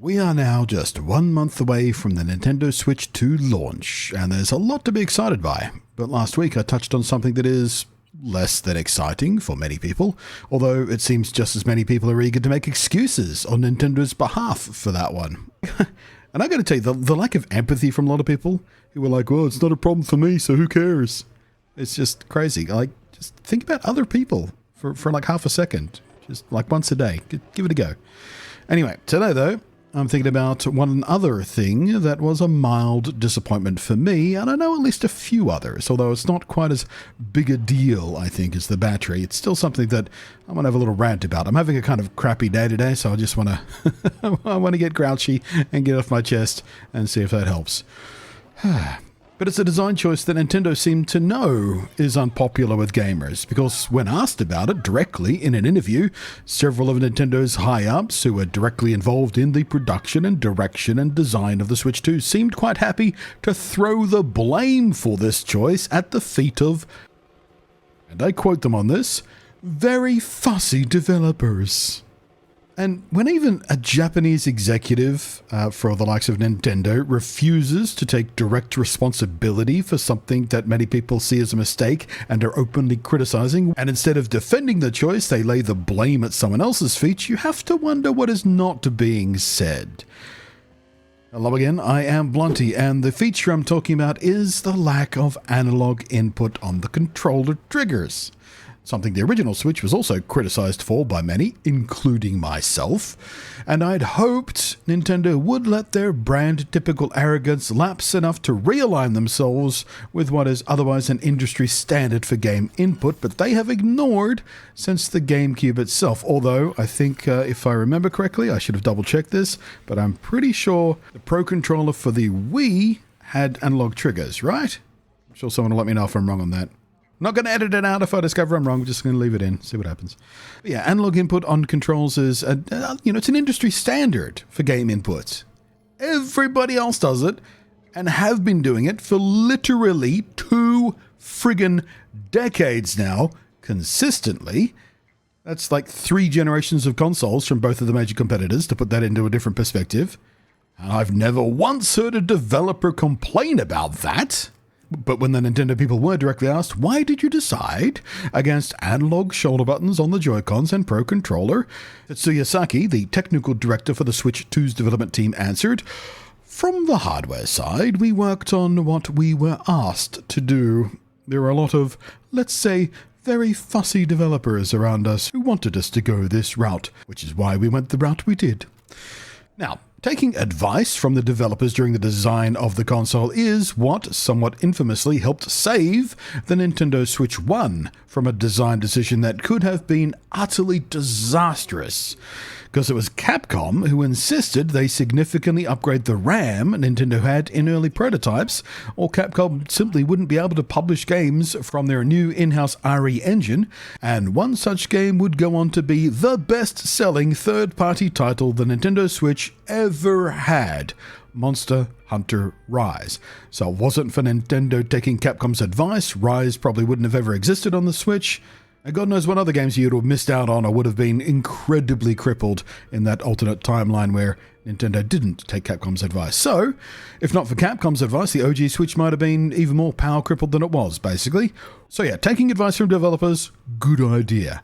We are now just 1 month away from the Nintendo Switch 2 launch, and there's a lot to be excited by. But last week I touched on something that is less than exciting for many people, although it seems just as many people are eager to make excuses on Nintendo's behalf for that one. And I gotta tell you, the lack of empathy from a lot of people who were like, well, it's not a problem for me, so who cares? It's just crazy. Like, just think about other people for like half a second. Just like once a day. Give it a go. Anyway, today though, I'm thinking about one other thing that was a mild disappointment for me, and I know at least a few others, although it's not quite as big a deal, I think, as the battery. It's still something that I'm going to have a little rant about. I'm having a kind of crappy day today, so I just want to I want to get grouchy and get off my chest and see if that helps. But it's a design choice that Nintendo seemed to know is unpopular with gamers, because when asked about it directly in an interview, several of Nintendo's high-ups who were directly involved in the production and direction and design of the Switch 2 seemed quite happy to throw the blame for this choice at the feet of, and I quote them on this, very fussy developers. And when even a Japanese executive for the likes of Nintendo refuses to take direct responsibility for something that many people see as a mistake and are openly criticizing, and instead of defending the choice, they lay the blame at someone else's feet, you have to wonder what is not being said. Hello again, I am Blunty, and the feature I'm talking about is the lack of analog input on the controller triggers. Something the original Switch was also criticized for by many, including myself, and I'd hoped Nintendo would let their brand-typical arrogance lapse enough to realign themselves with what is otherwise an industry standard for game input, but they have ignored since the GameCube itself, although I think, if I remember correctly, I should have double-checked this, but I'm pretty sure the Pro Controller for the Wii had analog triggers, right? I'm sure someone will let me know if I'm wrong on that. Not going to edit it out if I discover I'm wrong. I'm just going to leave it in, see what happens. But yeah, analog input on controls is, it's an industry standard for game inputs. Everybody else does it and have been doing it for literally 2 friggin' decades now, consistently. That's like 3 generations of consoles from both of the major competitors, to put that into a different perspective. And I've never once heard a developer complain about that. But when the Nintendo people were directly asked, why did you decide against analog shoulder buttons on the Joy-Cons and Pro Controller, Tetsuya Saki, the technical director for the Switch 2's development team, answered, from the hardware side, we worked on what we were asked to do. There were a lot of, let's say, very fussy developers around us who wanted us to go this route, which is why we went the route we did. Now, taking advice from the developers during the design of the console is what somewhat infamously helped save the Nintendo Switch 1 from a design decision that could have been utterly disastrous. Because it was Capcom who insisted they significantly upgrade the RAM Nintendo had in early prototypes, or Capcom simply wouldn't be able to publish games from their new in-house RE engine, and one such game would go on to be the best-selling third-party title the Nintendo Switch ever had, Monster Hunter Rise. So it wasn't for Nintendo taking Capcom's advice, Rise probably wouldn't have ever existed on the Switch. And God knows what other games you'd have missed out on or would have been incredibly crippled in that alternate timeline where Nintendo didn't take Capcom's advice. So, if not for Capcom's advice, the OG Switch might have been even more power crippled than it was, basically. So yeah, taking advice from developers, good idea.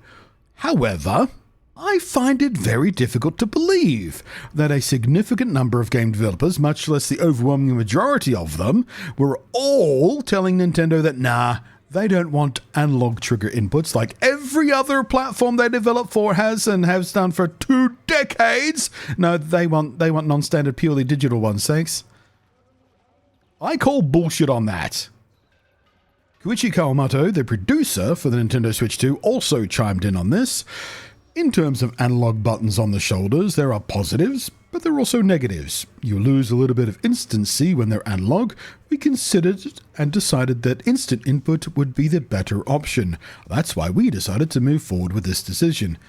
However, I find it very difficult to believe that a significant number of game developers, much less the overwhelming majority of them, were all telling Nintendo that, nah, they don't want analog trigger inputs like every other platform they develop for has and has done for 2 decades. No, they want non-standard purely digital ones, thanks. I call bullshit on that. Koichi Kawamoto, the producer for the Nintendo Switch 2, also chimed in on this. In terms of analog buttons on the shoulders, there are positives, but there are also negatives. You lose a little bit of instancy when they're analog. We considered and decided that instant input would be the better option. That's why we decided to move forward with this decision.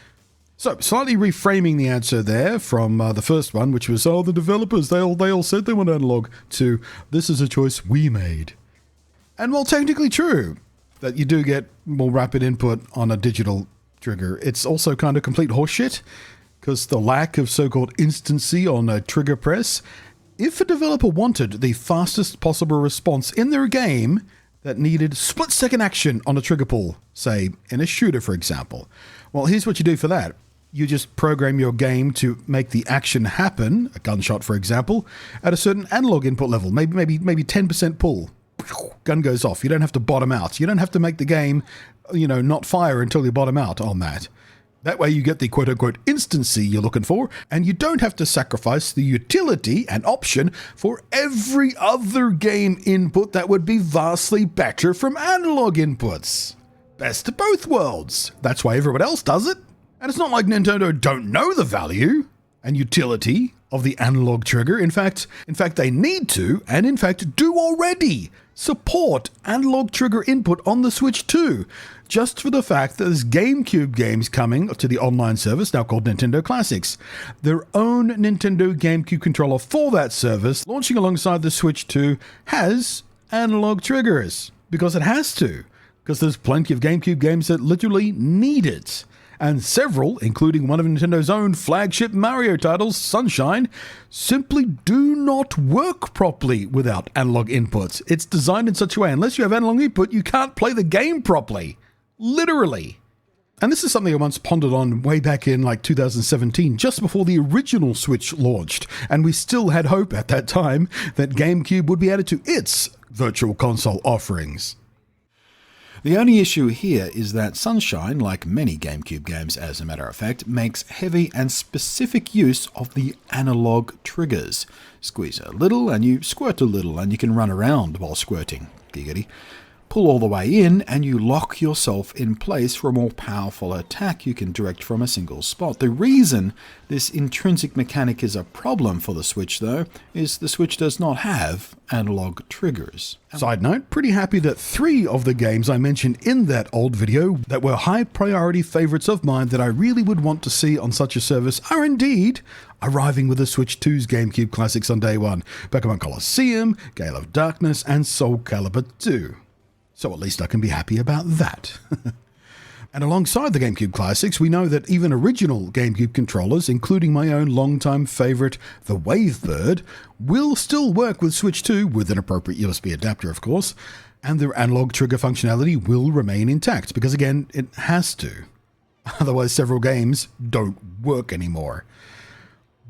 So, slightly reframing the answer there from the first one, which was, the developers, they all said they want analog, to this is a choice we made. And while technically true that you do get more rapid input on a digital trigger, it's also kind of complete horseshit. because the lack of so-called instancy on a trigger press. If a developer wanted the fastest possible response in their game that needed split-second action on a trigger pull, say in a shooter for example, well, here's what you do for that. You just program your game to make the action happen, a gunshot for example, at a certain analog input level, maybe 10% pull. Gun goes off. You don't have to bottom out. You don't have to make the game, not fire until you bottom out on that. That way you get the quote-unquote instancy you're looking for, and you don't have to sacrifice the utility and option for every other game input that would be vastly better from analog inputs. Best of both worlds. That's why everyone else does it. And it's not like Nintendo don't know the value and utility of the analog trigger. In fact, they need to, and in fact do already, support analog trigger input on the Switch 2, just for the fact that there's GameCube games coming to the online service, now called Nintendo Classics. Their own Nintendo GameCube controller for that service, launching alongside the Switch 2, has analog triggers, because it has to, because there's plenty of GameCube games that literally need it. And several, including one of Nintendo's own flagship Mario titles, Sunshine, simply do not work properly without analog inputs. It's designed in such a way, unless you have analog input, you can't play the game properly. Literally. And this is something I once pondered on way back in 2017, just before the original Switch launched, and we still had hope at that time that GameCube would be added to its Virtual Console offerings. The only issue here is that Sunshine, like many GameCube games as a matter of fact, makes heavy and specific use of the analog triggers. Squeeze a little and you squirt a little, and you can run around while squirting. Giggity. Pull all the way in and you lock yourself in place for a more powerful attack you can direct from a single spot. The reason this intrinsic mechanic is a problem for the Switch, though, is the Switch does not have analog triggers. Side note, pretty happy that 3 of the games I mentioned in that old video that were high priority favorites of mine that I really would want to see on such a service are indeed arriving with the Switch 2's GameCube classics on day one. Pokemon Colosseum, Gale of Darkness, and Soul Calibur 2. So at least I can be happy about that. And alongside the GameCube classics, we know that even original GameCube controllers, including my own longtime favorite, the Wavebird, will still work with Switch 2 with an appropriate USB adapter, of course, and their analog trigger functionality will remain intact, because again, it has to. Otherwise, several games don't work anymore.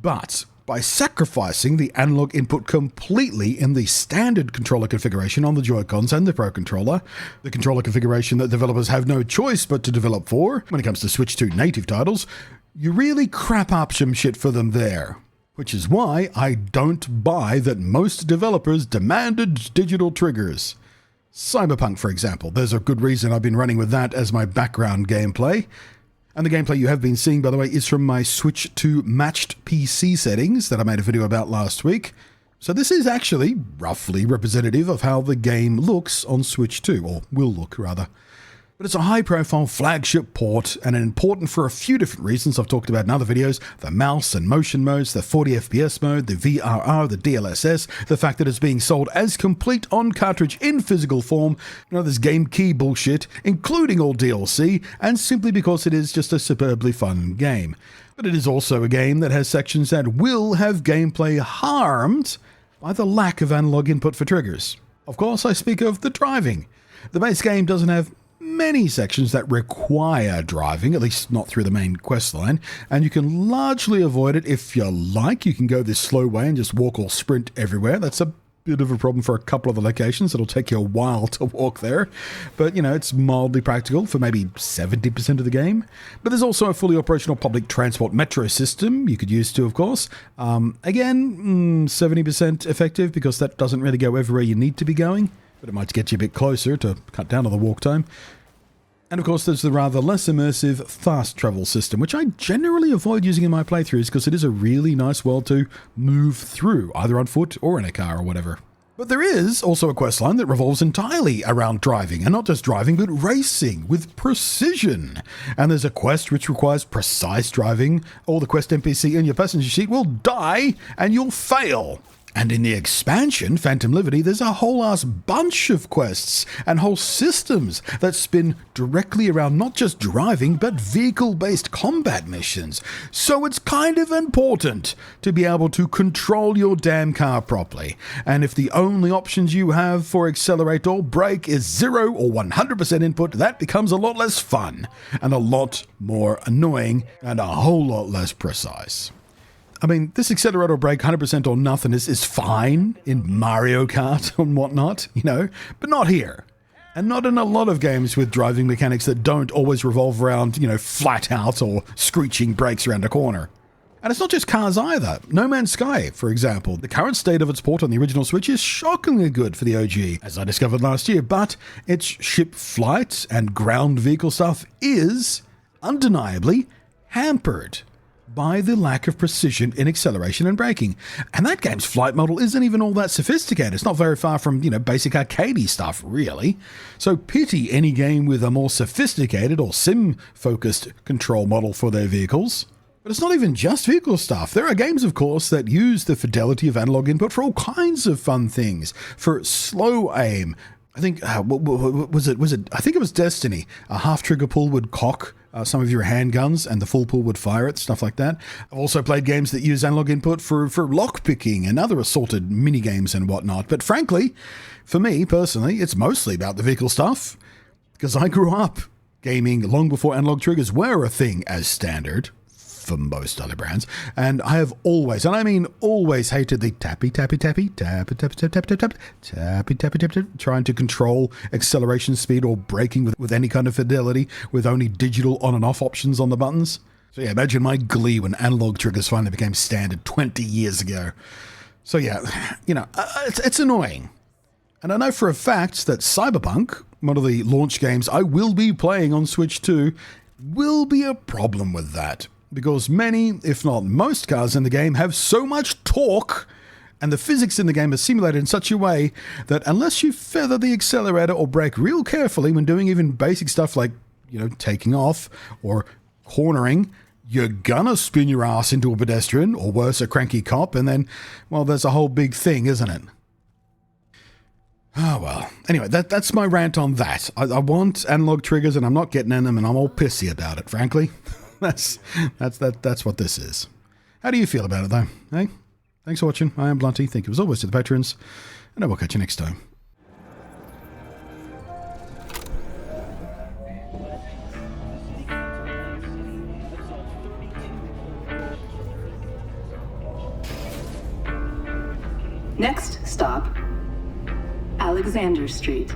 But by sacrificing the analog input completely in the standard controller configuration on the Joy-Cons and the Pro Controller, the controller configuration that developers have no choice but to develop for when it comes to Switch 2 native titles, you really crap up some shit for them there. Which is why I don't buy that most developers demanded digital triggers. Cyberpunk, for example, there's a good reason I've been running with that as my background gameplay. And the gameplay you have been seeing, by the way, is from my Switch 2 matched PC settings that I made a video about last week. So this is actually roughly representative of how the game looks on Switch 2, or will look rather. But it's a high-profile flagship port, and important for a few different reasons I've talked about in other videos: the mouse and motion modes, the 40 FPS mode, the VRR, the DLSS, the fact that it's being sold as complete on-cartridge in physical form, this game key bullshit, including all DLC, and simply because it is just a superbly fun game. But it is also a game that has sections that will have gameplay harmed by the lack of analog input for triggers. Of course, I speak of the driving. The base game doesn't have many sections that require driving, at least not through the main quest line, and you can largely avoid it if you like. You can go this slow way and just walk or sprint everywhere. That's a bit of a problem for a couple of the locations. It'll take you a while to walk there, but it's mildly practical for maybe 70% of the game. But there's also a fully operational public transport metro system you could use too, of course. Again, 70% effective, because that doesn't really go everywhere you need to be going, but it might get you a bit closer to cut down on the walk time. And of course, there's the rather less immersive fast travel system, which I generally avoid using in my playthroughs because it is a really nice world to move through, either on foot or in a car or whatever. But there is also a questline that revolves entirely around driving, and not just driving, but racing with precision. And there's a quest which requires precise driving, or the quest NPC in your passenger seat will die and you'll fail. And in the expansion, Phantom Liberty, there's a whole ass bunch of quests and whole systems that spin directly around not just driving, but vehicle-based combat missions. So it's kind of important to be able to control your damn car properly. And if the only options you have for accelerate or brake is 0 or 100% input, that becomes a lot less fun and a lot more annoying and a whole lot less precise. I mean, this accelerator brake 100% or nothing is fine in Mario Kart and whatnot, but not here. And not in a lot of games with driving mechanics that don't always revolve around, flat out or screeching brakes around a corner. And it's not just cars either. No Man's Sky, for example, the current state of its port on the original Switch is shockingly good for the OG, as I discovered last year, but its ship flight and ground vehicle stuff is undeniably hampered by the lack of precision in acceleration and braking. And that game's flight model isn't even all that sophisticated. It's not very far from, basic arcadey stuff, really. So pity any game with a more sophisticated or sim-focused control model for their vehicles. But it's not even just vehicle stuff. There are games, of course, that use the fidelity of analog input for all kinds of fun things. For slow aim, I think, was it? I think it was Destiny. A half trigger pull would cock some of your handguns and the full pull would fire it, stuff like that. I've also played games that use analog input for lock picking and other assorted mini games and whatnot. But frankly, for me personally, it's mostly about the vehicle stuff because I grew up gaming long before analog triggers were a thing as standard for most other brands, and I have always, and I mean always, hated the tappy, trying to control acceleration speed or braking with any kind of fidelity with only digital on and off options on the buttons. So yeah, imagine my glee when analog triggers finally became standard 20 years ago. So yeah, it's annoying. And I know for a fact that Cyberpunk, one of the launch games I will be playing on Switch 2, will be a problem with that. Because many, if not most cars in the game have so much torque, and the physics in the game are simulated in such a way that unless you feather the accelerator or brake real carefully when doing even basic stuff like, taking off or cornering, you're gonna spin your ass into a pedestrian or worse, a cranky cop, and then, well, there's a whole big thing, isn't it? Oh, well. Anyway, that's my rant on that. I want analog triggers and I'm not getting in them and I'm all pissy about it, frankly. That's what this is. How do you feel about it, though? Hey, thanks for watching. I am Blunty. Thank you as always to the patrons, and I will catch you next time. Next stop, Alexander Street.